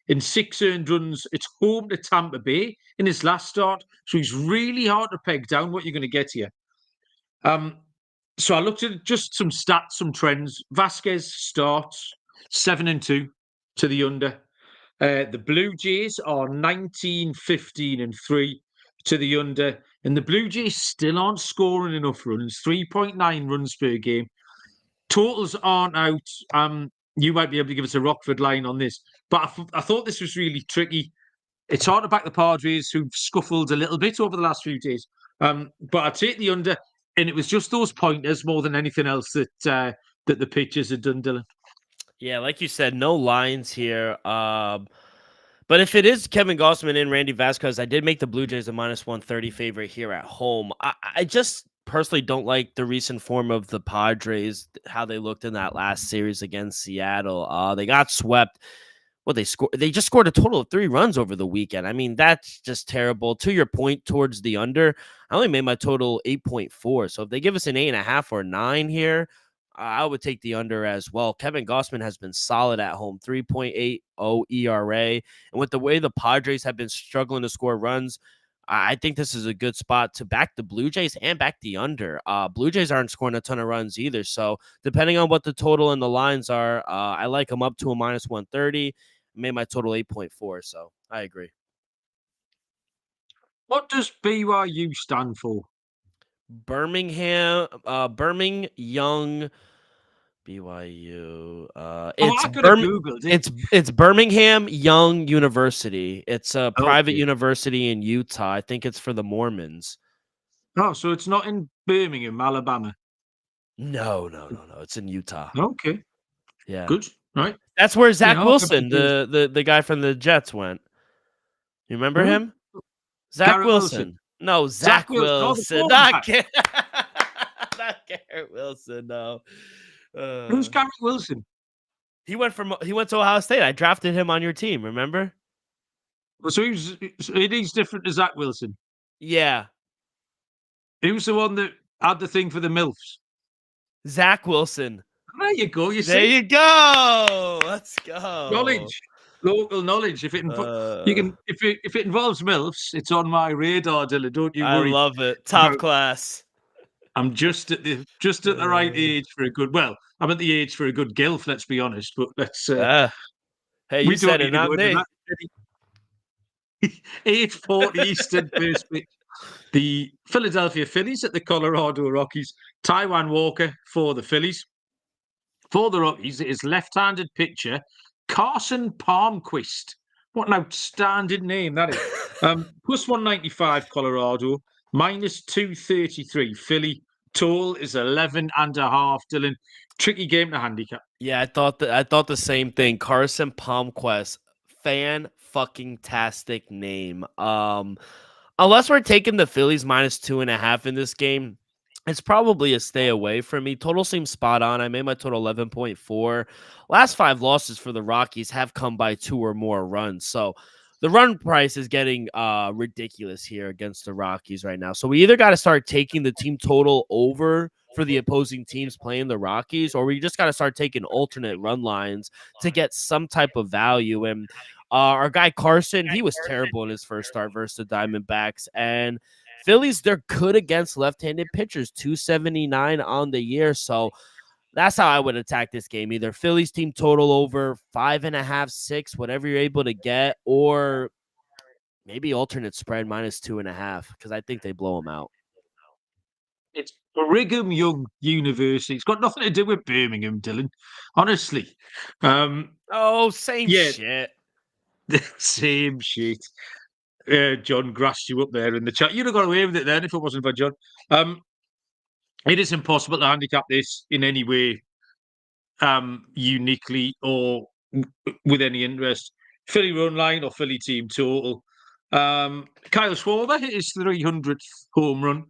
In 6 earned runs, it's home to Tampa Bay in his last start. So he's really hard to peg down what you're going to get here. So I looked at just some stats, some trends. Vasquez starts 7-2 to the under. The Blue Jays are 19-15-3 to the under. And the Blue Jays still aren't scoring enough runs, 3.9 runs per game. Totals aren't out. You might be able to give us a Rockford line on this. But I thought this was really tricky. It's hard to back the Padres, who've scuffled a little bit over the last few days. But I'd take the under. And it was just those pointers more than anything else that the pitchers had done, Dylan. Yeah, like you said, no lines here. But if it is Kevin Gausman and Randy Vasquez, I did make the Blue Jays a -130 favorite here at home. I just personally don't like the recent form of the Padres, how they looked in that last series against Seattle. They got swept. Well, they just scored a total of 3 runs over the weekend. I mean, that's just terrible. To your point towards the under, I only made my total 8.4. So if they give us an 8.5 or 9 here, I would take the under as well. Kevin Gausman has been solid at home, 3.80 ERA. And with the way the Padres have been struggling to score runs, I think this is a good spot to back the Blue Jays and back the under. Blue Jays aren't scoring a ton of runs either. So depending on what the total and the lines are, I like them up to a -130. Made my total 8.4, so I agree. What does BYU stand for? Birmingham Young BYU. It's Birmingham Young University. It's a private university in Utah. I think it's for the Mormons. Oh, so it's not in Birmingham, Alabama. No. It's in Utah. Okay. Yeah. Good. Right. That's where Zach Wilson, the guy from the Jets, went. You remember him? Zach Garrett Wilson. No, Zach Wilson. Not Garrett Wilson. No. Who's Garrett Wilson? He went to Ohio State. I drafted him on your team. Remember? So he's different to Zach Wilson. Yeah. Who's the one that had the thing for the MILFs? Zach Wilson. There you go. There you go. Let's go. Knowledge, local knowledge. If it involves MILFs, it's on my radar, Dylan. Don't you worry. I love it. Top class. I'm just at the right age for a good. Well, I'm at the age for a good gilf. Let's be honest. But let's. Hey, you said it, not me. 8:40 Eastern first pitch. The Philadelphia Phillies at the Colorado Rockies. Taijuan Walker for the Phillies. For the Rockies, it is left-handed pitcher Carson Palmquist. What an outstanding name that is. Plus 195 Colorado, -233 Philly. Total is 11.5. Dylan, tricky game to handicap. Yeah, I thought the same thing. Carson Palmquist, fan-fucking-tastic name. Unless we're taking the Phillies -2.5 in this game, it's probably a stay away from me. Total seems spot on. I made my total 11.4. Last 5 losses for the Rockies have come by 2 or more runs. So the run price is getting ridiculous here against the Rockies right now. So we either got to start taking the team total over for the opposing teams playing the Rockies, or we just got to start taking alternate run lines to get some type of value. And our guy Carson, he was terrible in his first start versus the Diamondbacks. And Phillies, they're good against left-handed pitchers, 279 on the year. So that's how I would attack this game. Either Phillies team total over 5.5, 6, whatever you're able to get, or maybe alternate spread -2.5, because I think they blow them out. It's Brigham Young University. It's got nothing to do with Birmingham, Dylan. Honestly. Same shit. Same shit. John grassed you up there in the chat. You'd have got away with it then if it wasn't for John. It is impossible to handicap this in any way uniquely or with any interest. Philly run line or Philly team total. Kyle Schwarber hit his 300th home run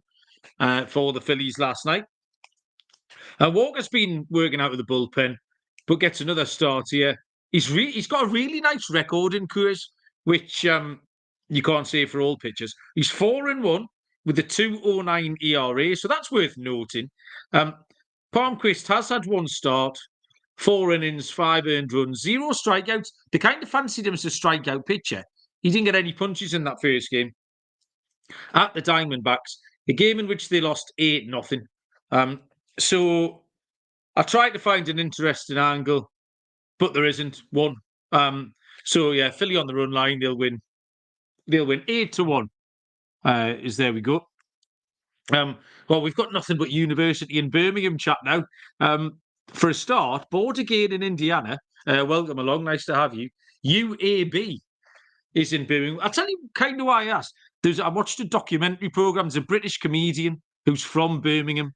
for the Phillies last night. Walker's been working out with the bullpen, but gets another start here. He's got a really nice record in Coors, which you can't say for all pitchers. He's 4-1 with a 2.09 ERA, so that's worth noting. Palmquist has had one start, 4 innings, 5 earned runs, 0 strikeouts. They kind of fancied him as a strikeout pitcher. He didn't get any punches in that first game at the Diamondbacks, a game in which they lost 8-0. So I tried to find an interesting angle, but there isn't one. So yeah, Philly on the run line, they'll win 8-1. There we go. Well, we've got nothing but University in Birmingham chat now. For a start, bored again in Indiana. Welcome along, nice to have you. UAB is in Birmingham. I'll tell you kind of why I asked. I watched a documentary program. There's a British comedian who's from Birmingham,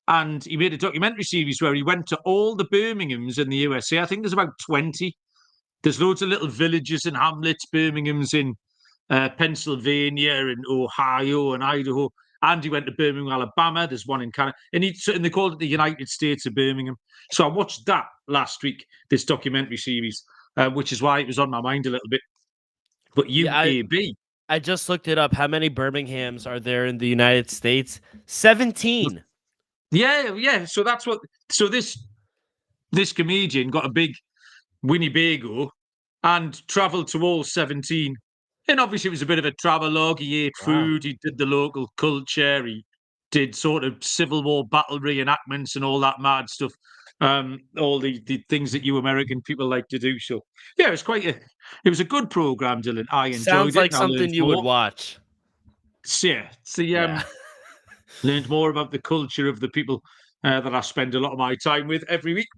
and he made a documentary series where he went to all the Birminghams in the USA. I think there's about 20. There's loads of little villages and hamlets, Birminghams in Pennsylvania and Ohio and Idaho. And he went to Birmingham, Alabama. There's one in Canada. And they called it the United States of Birmingham. So I watched that last week, this documentary series, which is why it was on my mind a little bit. But UAB. I just looked it up. How many Birminghams are there in the United States? 17. Yeah. So that's what. So this comedian got a big Winnebago and travelled to all 17. And obviously, it was a bit of a travelogue. He ate food. He did the local culture. He did sort of Civil War battle reenactments and all that mad stuff. All the things that you American people like to do. So yeah, it was a good program, Dylan. I enjoyed it. Sounds like something you would watch. Yeah. Learned more about the culture of the people that I spend a lot of my time with every week.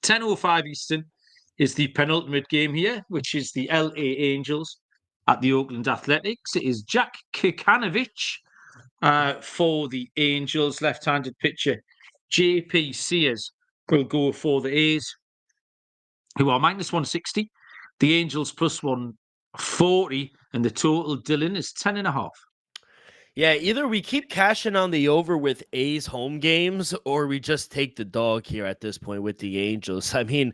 10:05 Eastern is the penultimate game here, which is the LA Angels at the Oakland Athletics. It is Jack Kikanovich for the Angels, left-handed pitcher. JP Sears will go for the A's, who are -160. The Angels +140, and the total, Dylan, is 10.5. Yeah, either we keep cashing on the over with A's home games, or we just take the dog here at this point with the Angels. I mean,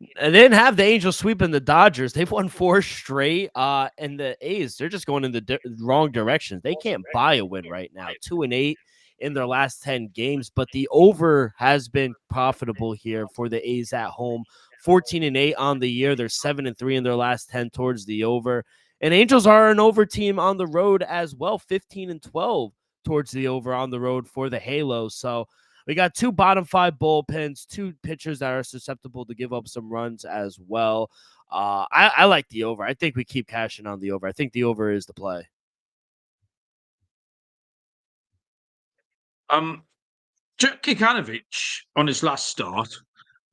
they didn't have the Angels sweeping the Dodgers. They've won 4 straight, and the A's, they're just going in the wrong direction. They can't buy a win right now. 2-8 in their last 10 games, but the over has been profitable here for the A's at home. 14-8 on the year. They're 7-3 in their last 10 towards the over. And Angels are an over team on the road as well, 15-12 towards the over on the road for the Halo. So we got 2 bottom 5 bullpens, 2 pitchers that are susceptible to give up some runs as well. I like the over. I think we keep cashing on the over. I think the over is the play. Jack Kikanovich on his last start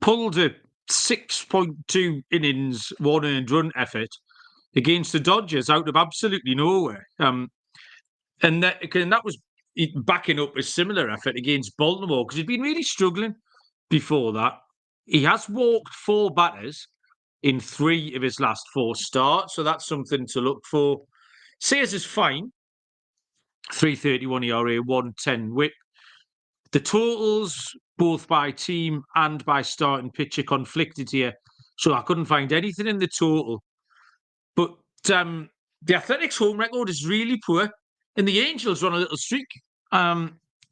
pulled a 6.2 innings, 1 earned run effort against the Dodgers out of absolutely nowhere. And that was backing up a similar effort against Baltimore, because he'd been really struggling before that. He has walked 4 batters in 3 of his last 4 starts, so that's something to look for. Sears is fine. 3.31 ERA, 1.10 whip. The totals, both by team and by starting pitcher, conflicted here, so I couldn't find anything in the total. But the Athletics' home record is really poor, and the Angels run a little streak.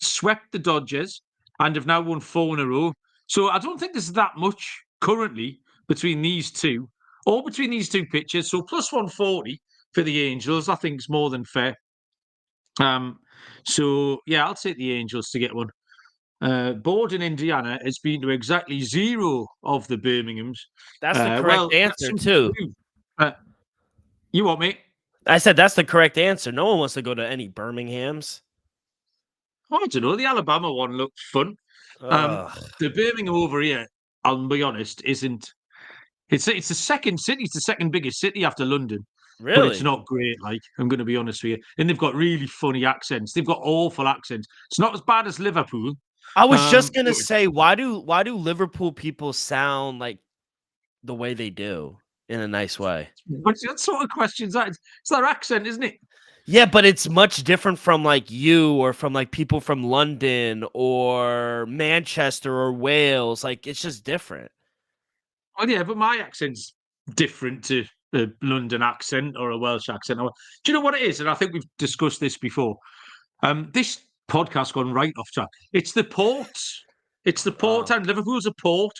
Swept the Dodgers and have now won 4 in a row. So I don't think there's that much currently between these two, or between these 2 pitchers. So +140 for the Angels, I think, is more than fair. So yeah, I'll take the Angels to get one. Board in Indiana has been to exactly 0 of the Birminghams. That's the correct answer, too. You want me? I said that's the correct answer. No one wants to go to any Birminghams. I don't know. The Alabama one looked fun. The Birmingham over here, I'll be honest, isn't. It's the second city. It's the second biggest city after London. Really? But it's not great, like, I'm going to be honest with you. And they've got really funny accents. They've got awful accents. It's not as bad as Liverpool. I was just going to say, why do Liverpool people sound like the way they do in a nice way? What sort of questions that? It's their accent, isn't it? Yeah, but it's much different from like you or from like people from London or Manchester or Wales. Like it's just different. Oh yeah, but my accent's different to a London accent or a Welsh accent. Do you know what it is? And I think we've discussed this before. This podcast gone right off track. It's the ports. It's the port town. Liverpool's a port.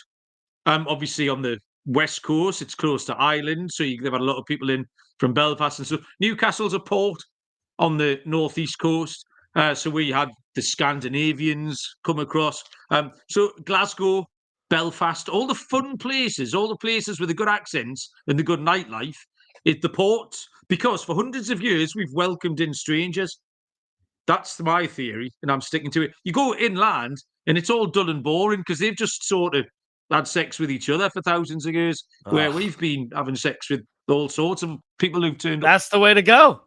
Obviously on the west coast, it's close to Ireland, so they've had a lot of people in from Belfast and stuff. Newcastle's a port on the northeast coast, so we had the Scandinavians come across. So Glasgow, Belfast, all the fun places, all the places with the good accents and the good nightlife, it's the ports. Because for hundreds of years we've welcomed in strangers. That's my theory, and I'm sticking to it. You go inland, and it's all dull and boring because they've just sort of had sex with each other for thousands of years, where we've been having sex with all sorts of people who've turned up. That's the way to go.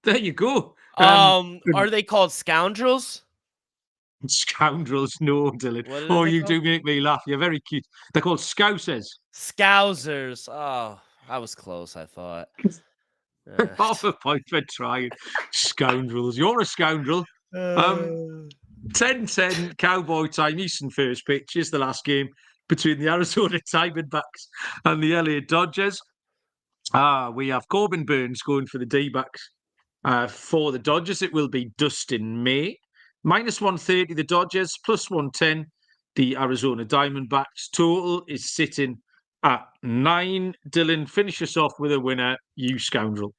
There you go. Are they called scoundrels? Scoundrels, no, Dylan. Oh, you do make me laugh. You're very cute. They're called scousers. Scousers. Oh, I was close, I thought. Half a point for trying. Scoundrels. You're a scoundrel. 10-10 Cowboy time. Eastern first pitch is the last game between the Arizona Diamondbacks and the LA Dodgers. We have Corbin Burns going for the D-backs. For the Dodgers, it will be Dustin May. -130 the Dodgers, +110 the Arizona Diamondbacks. Total is sitting at 9. Dylan, finish us off with a winner, you scoundrel.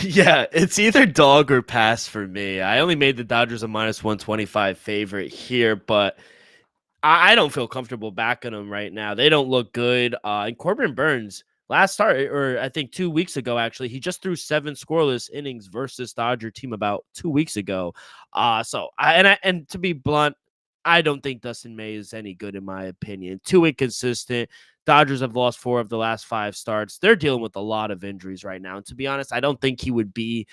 Yeah, it's either dog or pass for me. I only made the Dodgers a -125 favorite here, but I don't feel comfortable backing them right now. They don't look good. And Corbin Burns, last start, or I think 2 weeks ago, actually, he just threw 7 scoreless innings versus Dodger team about 2 weeks ago. And to be blunt, I don't think Dustin May is any good in my opinion. Too inconsistent. Dodgers have lost 4 of the last 5 starts. They're dealing with a lot of injuries right now. And to be honest, I don't think he would be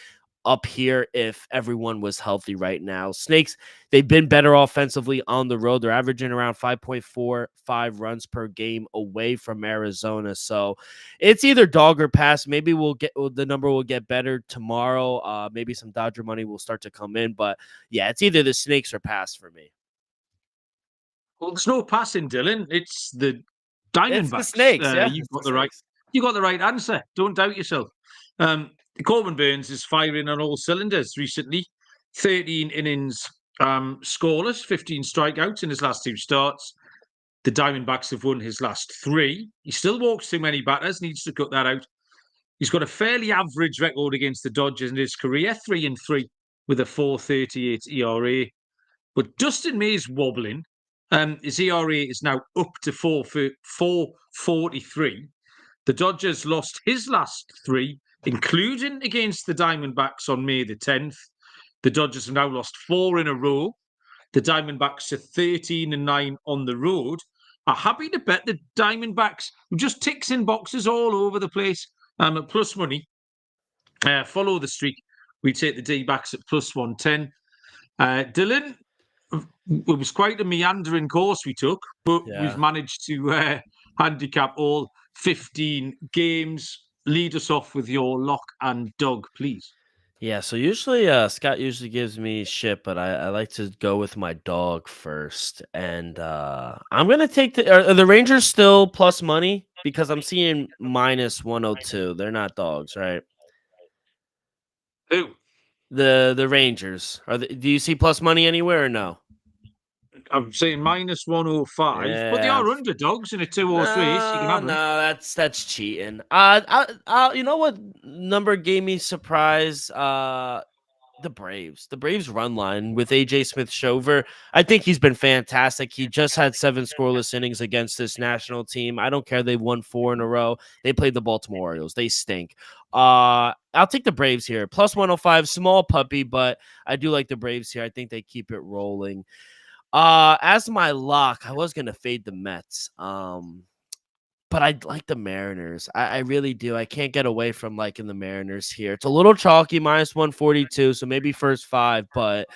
up here if everyone was healthy right now. Snakes, they've been better offensively on the road. They're averaging around 5.45 runs per game away from Arizona. So it's either dog or pass. Maybe the number will get better tomorrow. Maybe some Dodger money will start to come in. But yeah, it's either the Snakes or pass for me. Well, there's no passing, Dylan. It's the Diamondbacks. It's the Snakes. Yeah, you got the right answer. Don't doubt yourself. Corbin Burns is firing on all cylinders recently. 13 innings scoreless, 15 strikeouts in his last 2 starts. The Diamondbacks have won his last 3. He still walks too many batters, needs to cut that out. He's got a fairly average record against the Dodgers in his career, 3-3 with a 4.38 ERA. But Dustin May's wobbling. His ERA is now up to 4.43. The Dodgers lost his last 3, including against the Diamondbacks on May the 10th. The Dodgers have now lost 4 in a row. The Diamondbacks are 13-9 on the road. Are happy to bet the Diamondbacks, who just ticks in boxes all over the place, at plus money. Follow the streak. We take the D-backs at +110. Dylan, it was quite a meandering course we took, but we've managed to handicap all 15 games. Lead us off with your lock and dog, please. Yeah, so usually Scott usually gives me shit, but I like to go with my dog first. And I'm going to take are the Rangers still plus money? Because I'm seeing -102. They're not dogs, right? Who? The Rangers. Do you see plus money anywhere or no? I'm saying -105, but they are underdogs in a 2-horse race. You can have them. No, that's cheating. You know what number gave me surprise? The Braves. The Braves run line with AJ Smith-Shover. I think he's been fantastic. He just had 7 scoreless innings against this national team. I don't care. They've won 4 in a row. They played the Baltimore Orioles. They stink. I'll take the Braves here. +105, small puppy, but I do like the Braves here. I think they keep it rolling. As my lock, I was gonna fade the Mets. But I like the Mariners. I really do. I can't get away from liking the Mariners here. It's a little chalky, -142, so maybe first 5. But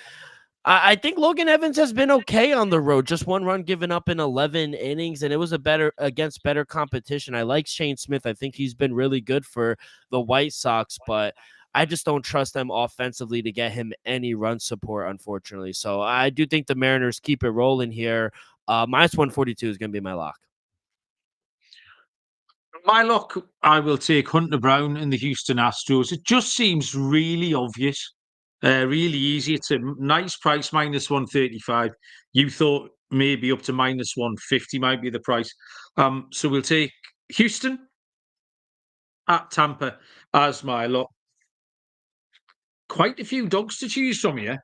I think Logan Evans has been okay on the road. Just 1 run given up in 11 innings, and it was against better competition. I like Shane Smith. I think he's been really good for the White Sox, but I just don't trust them offensively to get him any run support, unfortunately. So I do think the Mariners keep it rolling here. Minus 142 is going to be my lock. My lock, I will take Hunter Brown and the Houston Astros. It just seems really obvious, really easy. It's a nice price, minus 135. You thought maybe up to minus 150 might be the price. So we'll take Houston at Tampa as my lock. Quite a few dogs to choose from here.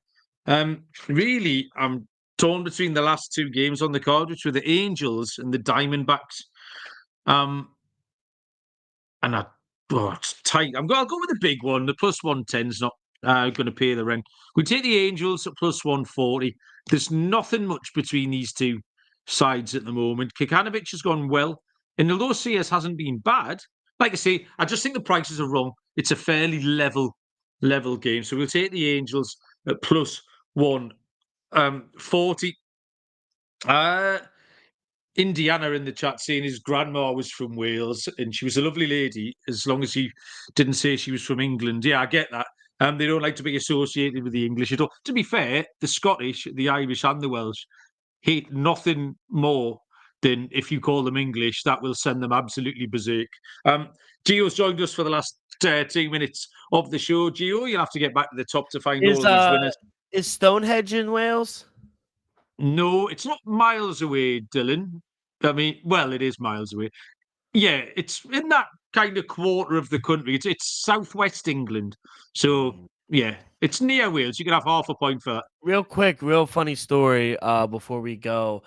Really, I'm torn between the last two games on the card, which were the Angels and the Diamondbacks. And it's tight. I'll go with the big one. The plus 110's not going to pay the rent. We take the Angels at plus 140. There's nothing much between these two sides at the moment. Kikanovic has gone well. And although CS hasn't been bad, like I say, I just think the prices are wrong. It's a fairly level game. So we'll take the Angels at plus 140. Indiana in the chat saying his grandma was from Wales and she was a lovely lady as long as he didn't say she was from England. Yeah, I get that. They don't like to be associated with the English at all. To be fair, the Scottish, the Irish, and the Welsh hate nothing more than if you call them English. That will send them absolutely berserk. Gio's joined us for the last 2 minutes of the show. Gio, you'll have to get back to the top to find all of these winners. Is Stonehenge in Wales? No, it's not miles away, Dylan. I mean, well, it is miles away. Yeah, it's in that kind of quarter of the country. It's southwest England. So, yeah, it's near Wales. You can have half a point for that. Real quick, real funny story before we go.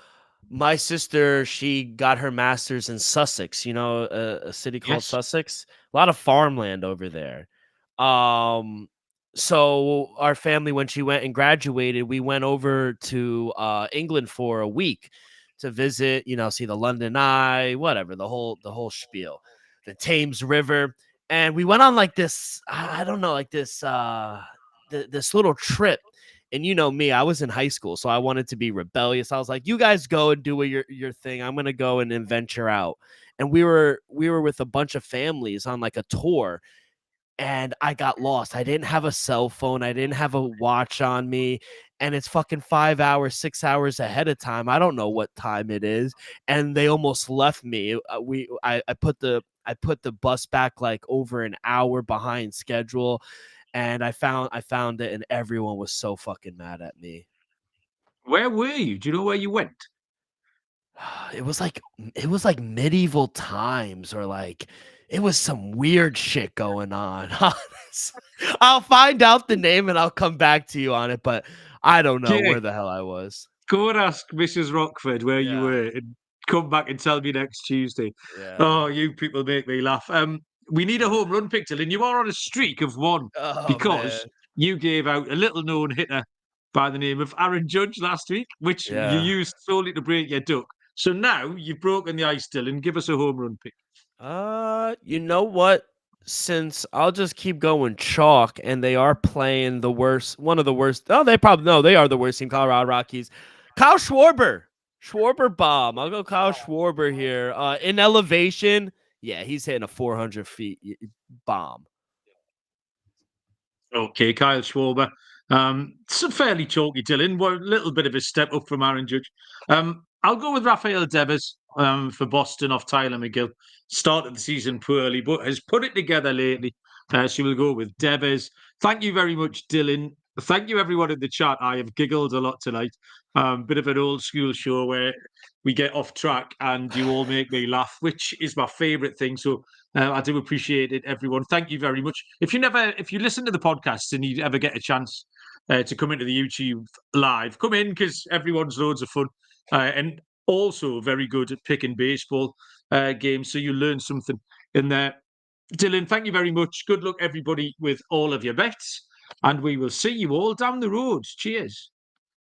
My sister, she got her master's in Sussex, a city called Sussex. A lot of farmland over there. So our family, when she went and graduated, we went over to England for a week to visit, see the London Eye, whatever, the whole spiel, the Thames River. And we went on like this, I don't know, like this this little trip. And you know me, I was in high school, so I wanted to be rebellious. I was like, you guys go and do your thing. I'm going to go and venture out. And we were with a bunch of families on like a tour. And I got lost. I didn't have a cell phone. I didn't have a watch on me. And it's fucking 5 hours, 6 hours ahead of time. I don't know what time it is. And they almost left me. I put the bus back like over an hour behind schedule. And I found it, and everyone was so fucking mad at me. Where were you? Do you know where you went? It was like medieval times, or like it was some weird shit going on. I'll find out the name and I'll come back to you on it, but I don't know where the hell I was. Go and ask Mrs. Rockford where you were and come back and tell me next Tuesday. Yeah. Oh, you people make me laugh. We need a home run pick, and you are on a streak of one because you gave out a little known hitter by the name of Aaron Judge last week, which you used solely to break your duck. So now you've broken the ice, Dylan. Give us a home run pick. You know what? Since I'll just keep going chalk, and they are playing one of the worst. Oh, they are the worst team, Colorado Rockies. Kyle Schwarber bomb. I'll go Kyle Schwarber here. In elevation, yeah, he's hitting a 400 feet bomb. Okay, Kyle Schwarber. It's a fairly chalky, Dylan. A little bit of a step up from Aaron Judge. I'll go with Rafael Devers for Boston off Tyler McGill. Started the season poorly, but has put it together lately. She will go with Devers. Thank you very much, Dylan. Thank you, everyone in the chat. I have giggled a lot tonight. Bit of an old school show where we get off track and you all make me laugh, which is my favourite thing. So I do appreciate it, everyone. Thank you very much. If you listen to the podcast and you ever get a chance to come into the YouTube live, come in because everyone's loads of fun and also very good at picking baseball games. So you learn something in there. Dylan, thank you very much. Good luck, everybody, with all of your bets. And we will see you all down the road. Cheers.